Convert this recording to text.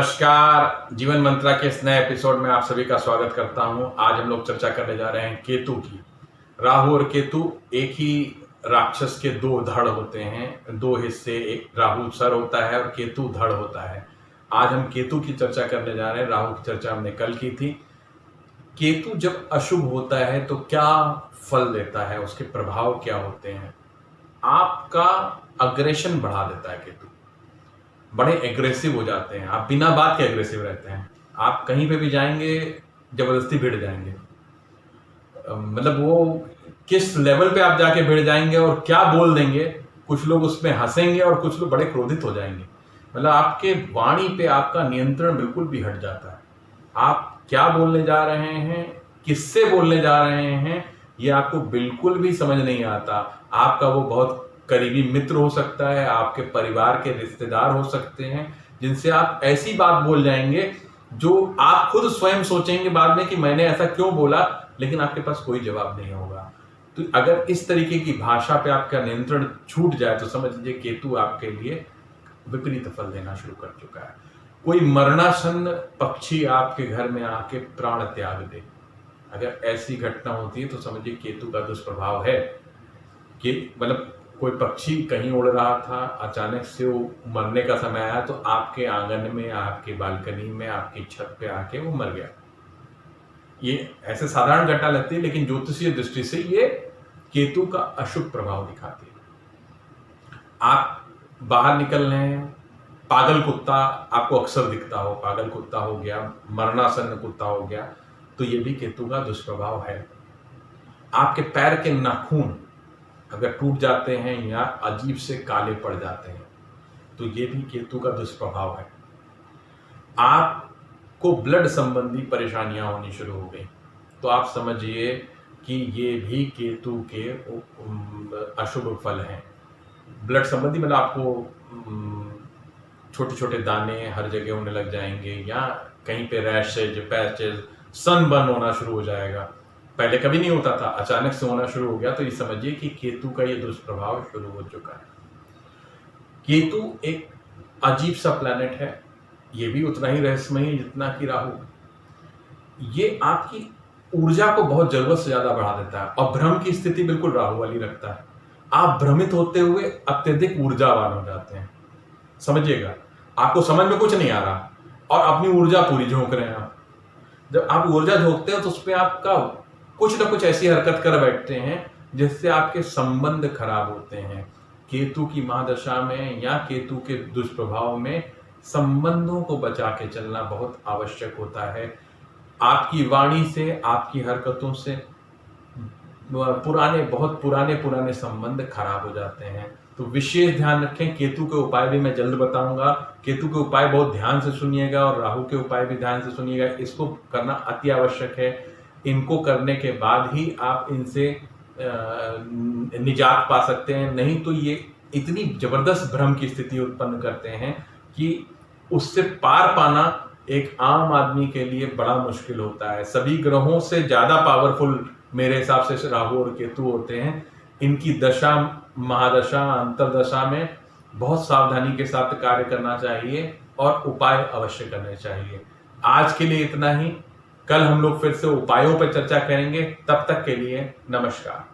नमस्कार। जीवन मंत्रा के इस नए एपिसोड में आप सभी का स्वागत करता हूं। आज हम लोग चर्चा करने जा रहे हैं केतु की। राहु और केतु एक ही राक्षस के दो धड़ होते हैं, दो हिस्से। एक राहु सर होता है और केतु धड़ होता है। आज हम केतु की चर्चा करने जा रहे हैं। राहु की चर्चा हमने कल की थी। केतु जब अशुभ होता है तो क्या फल देता है, उसके प्रभाव क्या होते हैं? आपका अग्रेशन बढ़ा देता है केतु, बड़े एग्रेसिव हो जाते हैं आप, बिना बात के एग्रेसिव रहते हैं। आप कहीं पे भी जाएंगे जबरदस्ती भिड़ जाएंगे। मतलब वो किस लेवल पे आप जाके भिड़ जाएंगे और क्या बोल देंगे, कुछ लोग उसमें हंसेंगे और कुछ लोग बड़े क्रोधित हो जाएंगे। मतलब आपके वाणी पे आपका नियंत्रण बिल्कुल भी हट जाता है। आप क्या बोलने जा रहे हैं, किससे बोलने जा रहे हैं, ये आपको बिल्कुल भी समझ नहीं आता। आपका वो बहुत करीबी मित्र हो सकता है, आपके परिवार के रिश्तेदार हो सकते हैं, जिनसे आप ऐसी बात बोल जाएंगे जो आप खुद स्वयं सोचेंगे बाद में कि मैंने ऐसा क्यों बोला, लेकिन आपके पास कोई जवाब नहीं होगा। तो अगर इस तरीके की भाषा पे आपका नियंत्रण छूट जाए तो समझ लीजिए केतु आपके लिए विपरीत फल देना शुरू कर चुका है। कोई मरणासन्न पक्षी आपके घर में आके प्राण त्याग दे, अगर ऐसी घटना होती है तो समझिए केतु का दुष्प्रभाव है। कि मतलब कोई पक्षी कहीं उड़ रहा था, अचानक से वो मरने का समय आया तो आपके आंगन में, आपके बालकनी में, आपकी छत पे आके वो मर गया। ये ऐसे साधारण घटना लगती है, लेकिन ज्योतिषीय दृष्टि से ये केतु का अशुभ प्रभाव दिखाती है। आप बाहर निकल रहे हैं, पागल कुत्ता आपको अक्सर दिखता हो, पागल कुत्ता हो गया, मरणासन्न कुत्ता हो गया, तो ये भी केतु का दुष्प्रभाव है। आपके पैर के नाखून अगर टूट जाते हैं या अजीब से काले पड़ जाते हैं तो ये भी केतु का दुष्प्रभाव है। आपको ब्लड संबंधी परेशानियां होनी शुरू हो गई तो आप समझिए कि ये भी केतु के अशुभ फल हैं। ब्लड संबंधी मतलब आपको छोटे छोटे दाने हर जगह होने लग जाएंगे, या कहीं पे रैशेज, पैचेज, सनबर्न होना शुरू हो जाएगा। पहले कभी नहीं होता था, अचानक से होना शुरू हो गया, तो ये समझिए कि केतु का ये दुष्प्रभाव शुरू हो चुका है। केतु एक अजीब सा प्लैनेट है, ये भी उतना ही रहस्यमयी है जितना कि राहु। ये आपकी ऊर्जा को बहुत जरूरत से ज्यादा बढ़ा देता है और भ्रम की स्थिति बिल्कुल राहु वाली रखता है। आप भ्रमित होते हुए अत्यधिक ऊर्जावान हो जाते हैं। समझिएगा, आपको समझ में कुछ नहीं आ रहा और अपनी ऊर्जा पूरी झोंक रहे हैं आप। जब आप ऊर्जा झोंकते हो तो उसमें आपका कुछ ना कुछ ऐसी हरकत कर बैठते हैं जिससे आपके संबंध खराब होते हैं। केतु की महादशा में या केतु के दुष्प्रभाव में संबंधों को बचा के चलना बहुत आवश्यक होता है। आपकी वाणी से, आपकी हरकतों से बहुत पुराने संबंध खराब हो जाते हैं। तो विशेष ध्यान रखें। केतु के उपाय भी मैं जल्द बताऊंगा। केतु के उपाय बहुत ध्यान से सुनिएगा और राहु के उपाय भी ध्यान से सुनिएगा। इसको करना अति आवश्यक है। इनको करने के बाद ही आप इनसे निजात पा सकते हैं, नहीं तो ये इतनी जबरदस्त भ्रम की स्थिति उत्पन्न करते हैं कि उससे पार पाना एक आम आदमी के लिए बड़ा मुश्किल होता है। सभी ग्रहों से ज्यादा पावरफुल मेरे हिसाब से राहु और केतु होते हैं। इनकी दशा, महादशा, अंतरदशा में बहुत सावधानी के साथ कार्य करना चाहिए और उपाय अवश्य करने चाहिए। आज के लिए इतना ही। कल हम लोग फिर से उपायों पर चर्चा करेंगे। तब तक के लिए नमस्कार।